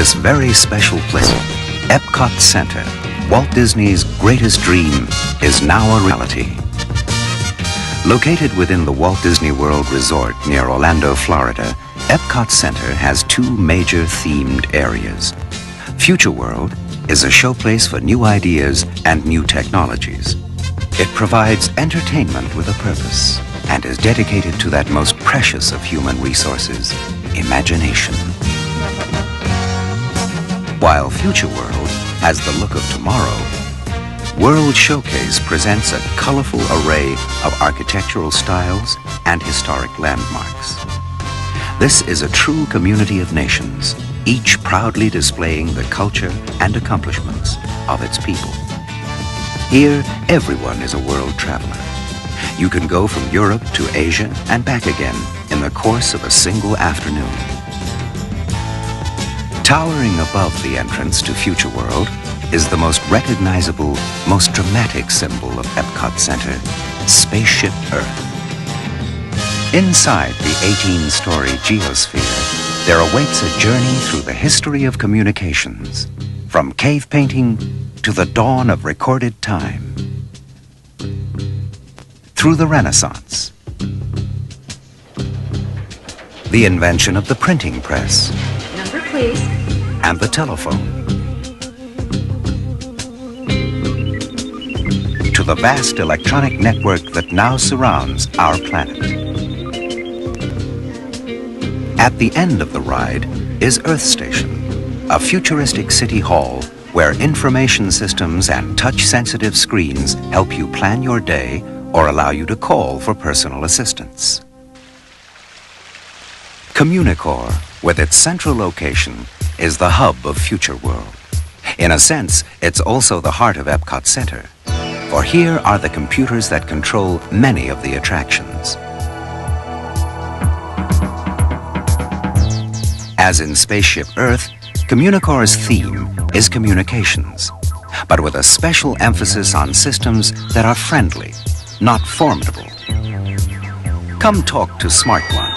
this very special place, EPCOT Center, Walt Disney's greatest dream, is now a reality. Located within the Walt Disney World Resort near Orlando, Florida, EPCOT Center has two major themed areas. Future World is a showplace for new ideas and new technologies. It provides entertainment with a purpose and is dedicated to that most precious of human resources, imagination. While Future World has the look of tomorrow, World Showcase presents a colorful array of architectural styles and historic landmarks. This is a true community of nations, each proudly displaying the culture and accomplishments of its people. Here, everyone is a world traveler. You can go from Europe to Asia and back again in the course of a single afternoon. Towering above the entrance to Future World is the most recognizable, most dramatic symbol of EPCOT Center, Spaceship Earth. Inside the 18-story geosphere, there awaits a journey through the history of communications, from cave painting to the dawn of recorded time, through the Renaissance, the invention of the printing press, number please, and the telephone, to the vast electronic network that now surrounds our planet. At the end of the ride is Earth Station, a futuristic city hall where information systems and touch-sensitive screens help you plan your day or allow you to call for personal assistance. Communicore, with its central location, is the hub of Future World. In a sense, it's also the heart of EPCOT Center, for here are the computers that control many of the attractions. As in Spaceship Earth, Communicore's theme is communications, but with a special emphasis on systems that are friendly, not formidable. Come talk to Smart One.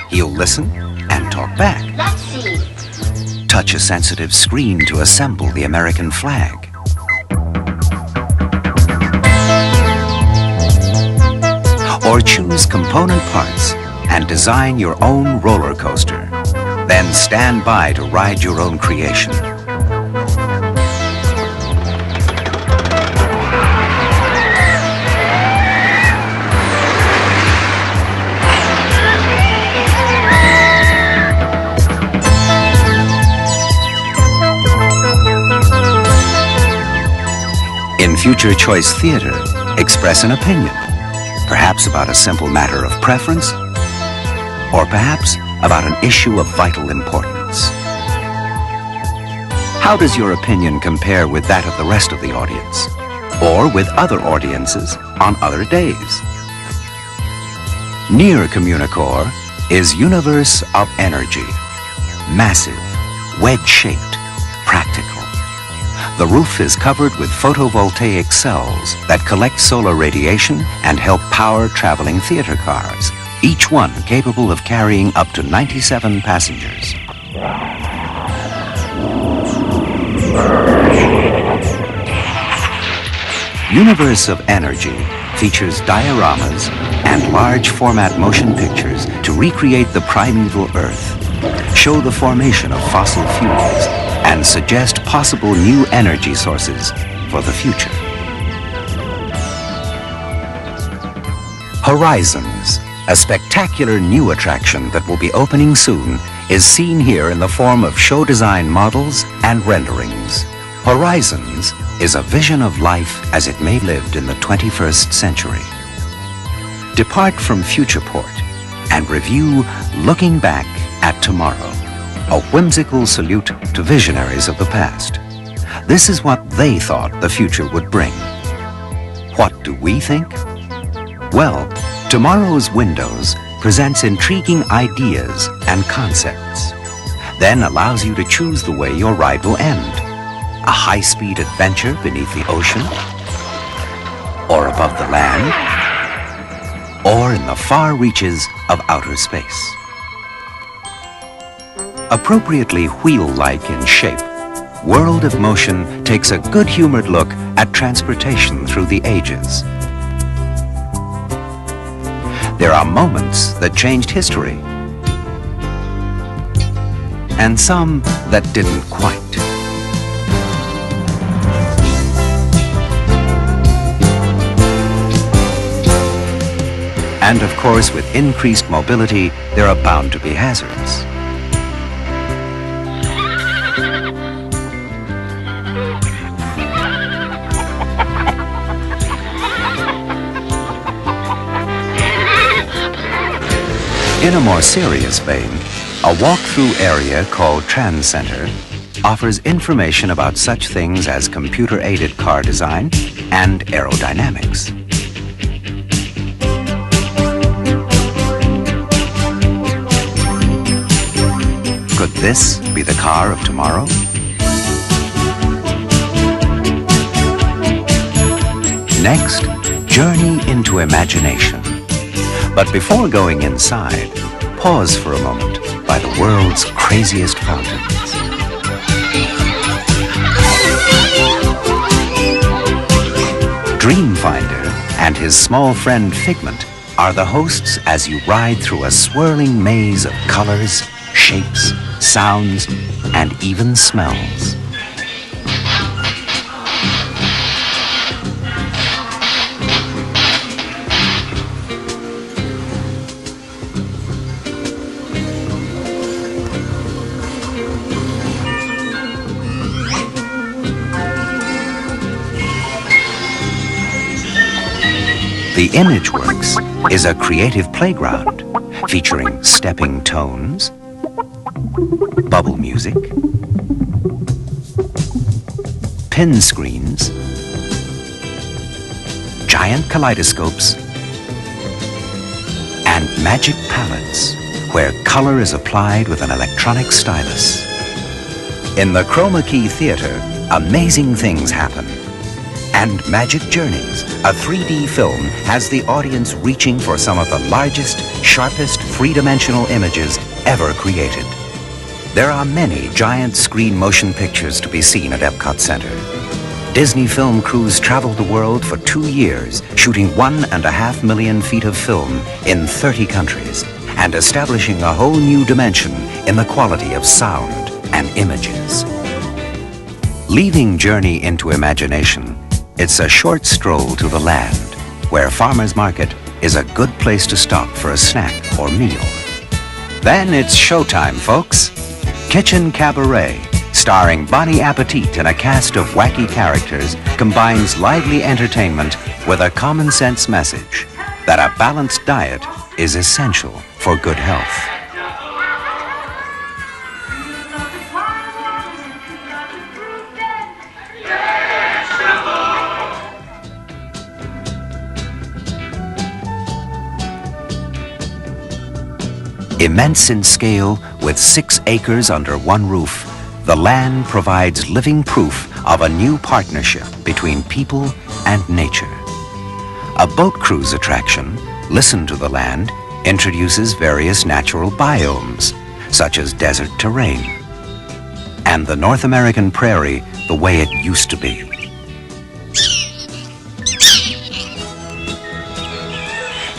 He'll listen and talk back. let's see. Touch a sensitive screen to assemble the American flag. Or choose component parts and design your own roller coaster. Then stand by to ride your own creation. In Future Choice Theater, express an opinion, perhaps about a simple matter of preference, or perhaps about an issue of vital importance. How does your opinion compare with that of the rest of the audience, or with other audiences on other days? Near Communicore is Universe of Energy, massive, wedge-shaped, practical. The roof is covered with photovoltaic cells that collect solar radiation and help power traveling theater cars, each one capable of carrying up to 97 passengers. Universe of Energy features dioramas and large format motion pictures to recreate the primeval Earth, show the formation of fossil fuels, and suggest possible new energy sources for the future. Horizons, a spectacular new attraction that will be opening soon, is seen here in the form of show design models and renderings. Horizons is a vision of life as it may lived in the 21st century. Depart from Futureport and review Looking Back at Tomorrow, a whimsical salute to visionaries of the past. This is what they thought the future would bring. What do we think? Well, tomorrow's Windows presents intriguing ideas and concepts, then allows you to choose the way your ride will end. A high-speed adventure beneath the ocean, or above the land, or in the far reaches of outer space. Appropriately wheel-like in shape, World of Motion takes a good-humored look at transportation through the ages. There are moments that changed history, and some that didn't quite. And of course, with increased mobility, there are bound to be hazards. In a more serious vein, a walk-through area called Trans Center offers information about such things as computer-aided car design and aerodynamics. Could this be the car of tomorrow? Next, journey into imagination. But before going inside, pause for a moment by the world's craziest fountains. Dreamfinder and his small friend Figment are the hosts as you ride through a swirling maze of colors, shapes, sounds, and even smells. The ImageWorks is a creative playground featuring stepping tones, bubble music, pin screens, giant kaleidoscopes, and magic palettes where color is applied with an electronic stylus. In the Chroma Key Theater, amazing things happen. And Magic Journeys, a 3D film, has the audience reaching for some of the largest, sharpest, three-dimensional images ever created. There are many giant screen motion pictures to be seen at EPCOT Center. Disney film crews traveled the world for 2 years, shooting 1.5 million feet of film in 30 countries, and establishing a whole new dimension in the quality of sound and images. Leaving Journey into Imagination, it's a short stroll to the land, where Farmer's Market is a good place to stop for a snack or meal. Then it's showtime, folks. Kitchen Cabaret, starring Bonnie Appetit and a cast of wacky characters, combines lively entertainment with a common sense message that a balanced diet is essential for good health. Immense in scale, with 6 acres under one roof, the land provides living proof of a new partnership between people and nature. A boat cruise attraction, Listen to the Land, introduces various natural biomes, such as desert terrain, and the North American prairie the way it used to be.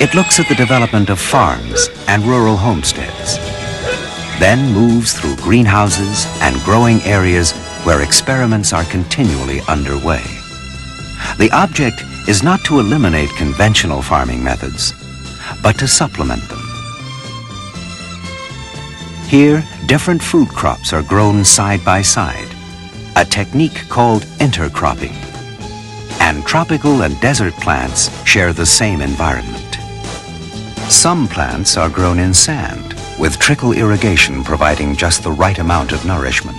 It looks at the development of farms and rural homesteads, then moves through greenhouses and growing areas where experiments are continually underway. The object is not to eliminate conventional farming methods, but to supplement them. Here, different food crops are grown side by side, a technique called intercropping. And tropical and desert plants share the same environment. Some plants are grown in sand, with trickle irrigation providing just the right amount of nourishment.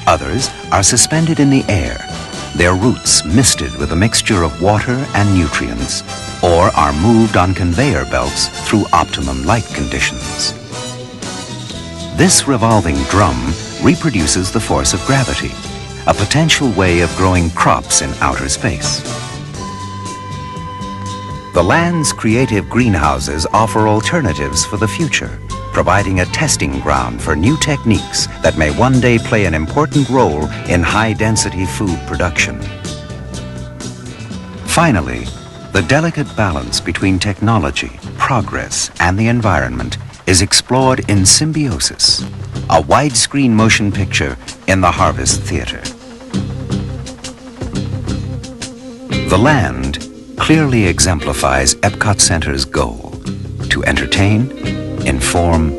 Others are suspended in the air, their roots misted with a mixture of water and nutrients, or are moved on conveyor belts through optimum light conditions. This revolving drum reproduces the force of gravity, a potential way of growing crops in outer space. The land's creative greenhouses offer alternatives for the future, providing a testing ground for new techniques that may one day play an important role in high-density food production. Finally, the delicate balance between technology, progress, and the environment is explored in Symbiosis, a widescreen motion picture in the Harvest Theater. The land clearly exemplifies EPCOT Center's goal to entertain, inform,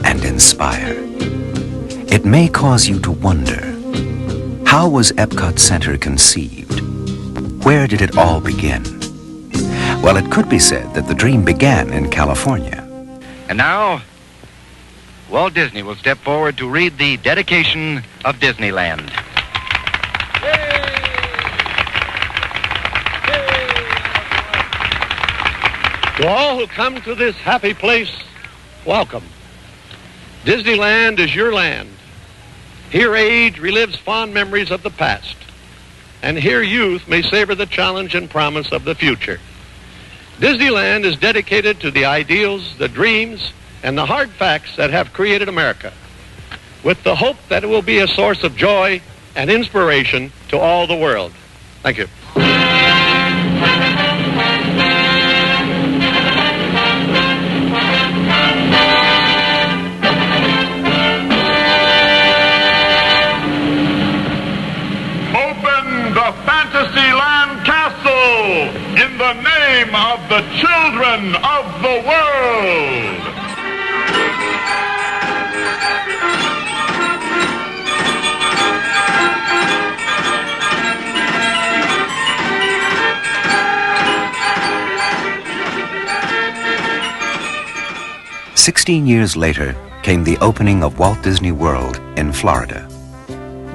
and inspire. It may cause you to wonder, how was EPCOT Center conceived? Where did it all begin? Well, it could be said that the dream began in California. And now, Walt Disney will step forward to read the dedication of Disneyland. To all who come to this happy place, welcome. Disneyland is your land. Here age relives fond memories of the past, and here youth may savor the challenge and promise of the future. Disneyland is dedicated to the ideals, the dreams, and the hard facts that have created America, with the hope that it will be a source of joy and inspiration to all the world. Thank you. Fantasyland Castle in the name of the children of the world. "16 years later came the opening of Walt Disney World in Florida.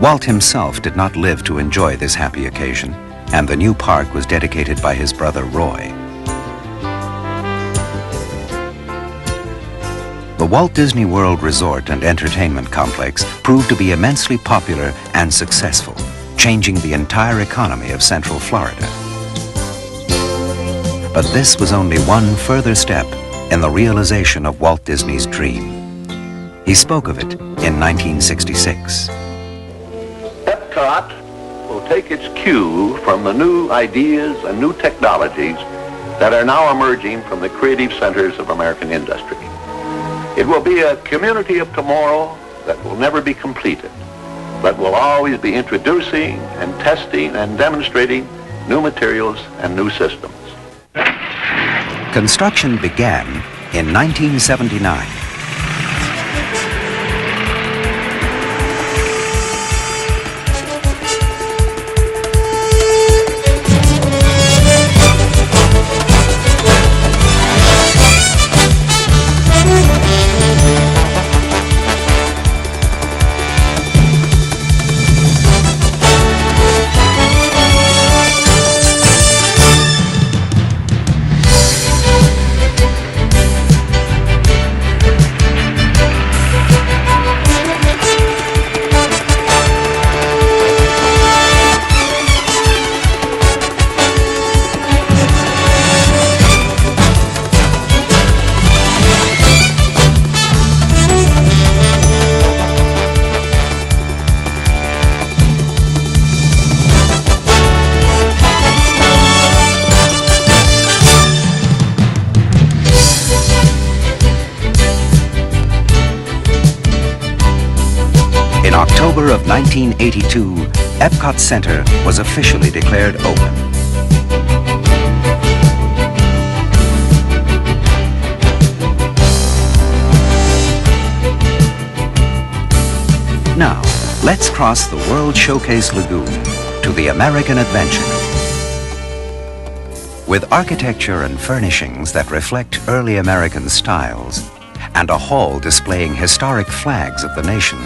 Walt himself did not live to enjoy this happy occasion, and the new park was dedicated by his brother Roy. The Walt Disney World Resort and Entertainment Complex proved to be immensely popular and successful, changing the entire economy of Central Florida. But this was only one further step in the realization of Walt Disney's dream. He spoke of it in 1966. EPCOT will take its cue from the new ideas and new technologies that are now emerging from the creative centers of American industry. It will be a community of tomorrow that will never be completed, but will always be introducing and testing and demonstrating new materials and new systems. Construction began in 1979. In October of 1982, EPCOT Center was officially declared open. Now, let's cross the World Showcase Lagoon to the American Adventure. With architecture and furnishings that reflect early American styles, and a hall displaying historic flags of the nation,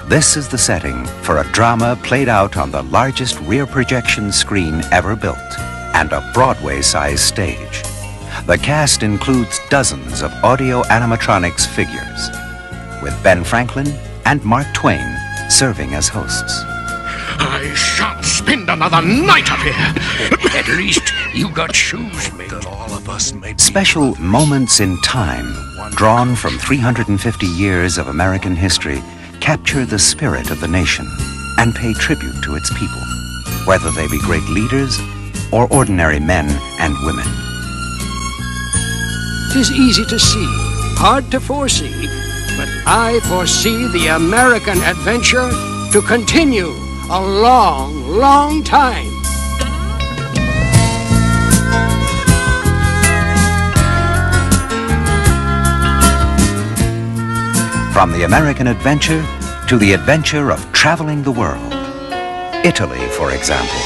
this is the setting for a drama played out on the largest rear projection screen ever built and a Broadway-sized stage. The cast includes dozens of audio animatronics figures, with Ben Franklin and Mark Twain serving as hosts. I shan't spend another night up here. At least you got shoes made. All up us may be Special brothers. moments in time, drawn from 350 years of American history, capture the spirit of the nation and pay tribute to its people, whether they be great leaders or ordinary men and women. 'Tis easy to see, hard to foresee, but I foresee the American adventure to continue a long, long time. From the American adventure to the adventure of traveling the world. Italy, for example,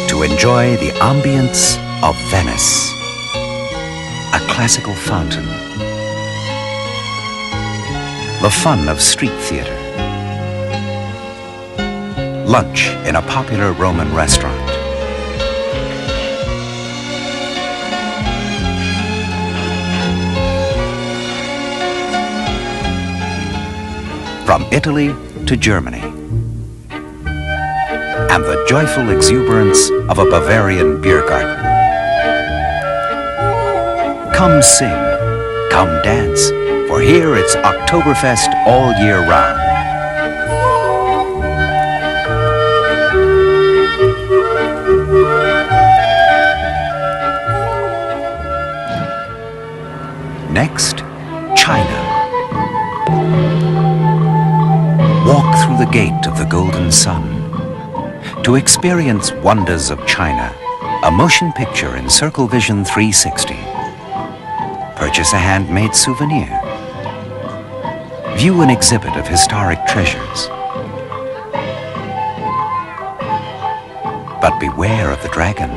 to enjoy the ambience of Venice. A classical fountain. The fun of street theater. Lunch in a popular Roman restaurant. From Italy to Germany. And the joyful exuberance of a Bavarian beer garden. Come sing, come dance, for here it's Oktoberfest all year round. Next, China. Walk through the gate of the Golden Sun to experience wonders of China, a motion picture in Circle Vision 360. Purchase a handmade souvenir. View an exhibit of historic treasures. But beware of the dragon.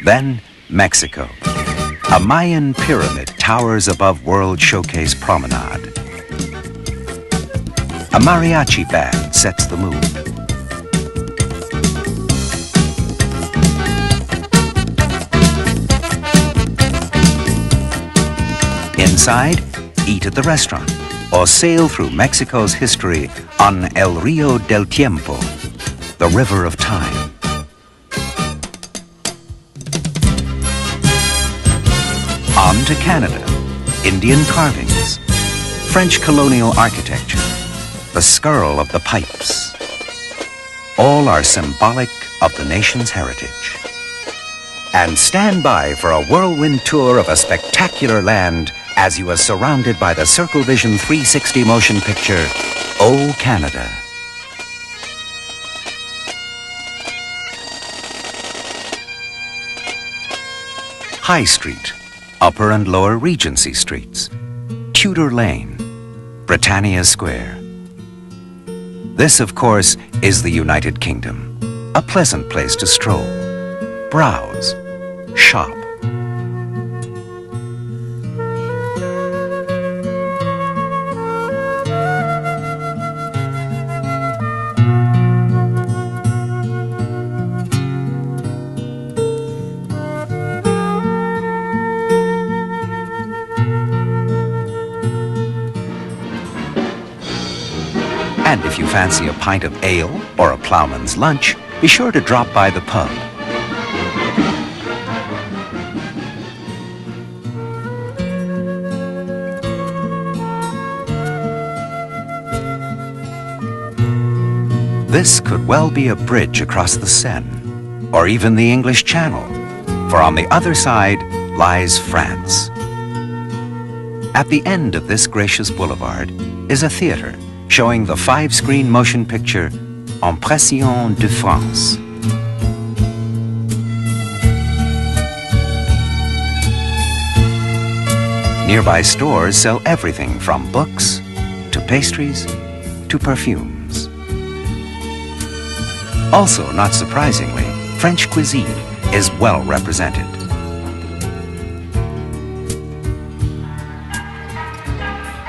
Then, Mexico. A Mayan pyramid towers above World Showcase Promenade. A mariachi band sets the mood. Inside, eat at the restaurant or sail through Mexico's history on El Rio del Tiempo, the river of time. On to Canada, Indian carvings, French colonial architecture, the skirl of the pipes. All are symbolic of the nation's heritage. And stand by for a whirlwind tour of a spectacular land as you are surrounded by the Circle Vision 360 motion picture, Oh Canada. High Street, Upper and Lower Regency Streets, Tudor Lane, Britannia Square. This, of course, is the United Kingdom, a pleasant place to stroll, browse, shop. And if you fancy a pint of ale or a ploughman's lunch, be sure to drop by the pub. This could well be a bridge across the Seine, or even the English Channel, for on the other side lies France. At the end of this gracious boulevard is a theater showing the 5-screen motion picture Impressions de France. Nearby stores sell everything from books to pastries to perfumes. Also, not surprisingly, French cuisine is well represented.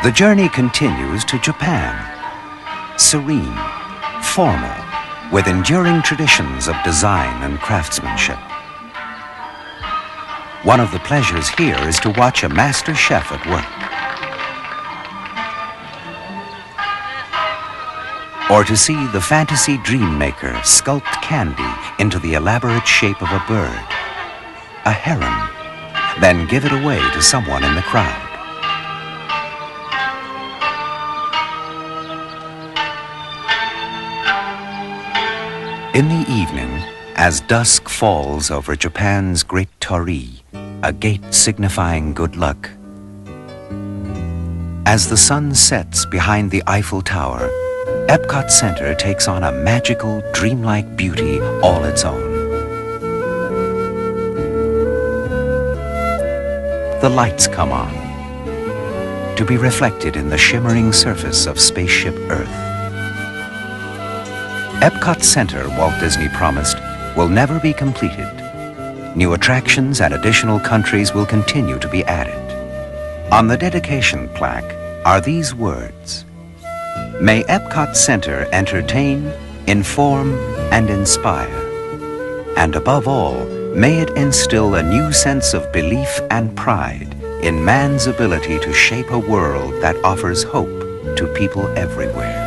The journey continues to Japan. Serene, formal, with enduring traditions of design and craftsmanship. One of the pleasures here is to watch a master chef at work. Or to see the fantasy dream maker sculpt candy into the elaborate shape of a bird, a heron, then give it away to someone in the crowd. In the evening, as dusk falls over Japan's Great Torii, a gate signifying good luck, as the sun sets behind the Eiffel Tower, EPCOT Center takes on a magical, dreamlike beauty all its own. The lights come on, to be reflected in the shimmering surface of spaceship Earth. EPCOT Center, Walt Disney promised, will never be completed. New attractions and additional countries will continue to be added. On the dedication plaque are these words: "May EPCOT Center entertain, inform, and inspire. And above all, may it instill a new sense of belief and pride in man's ability to shape a world that offers hope to people everywhere."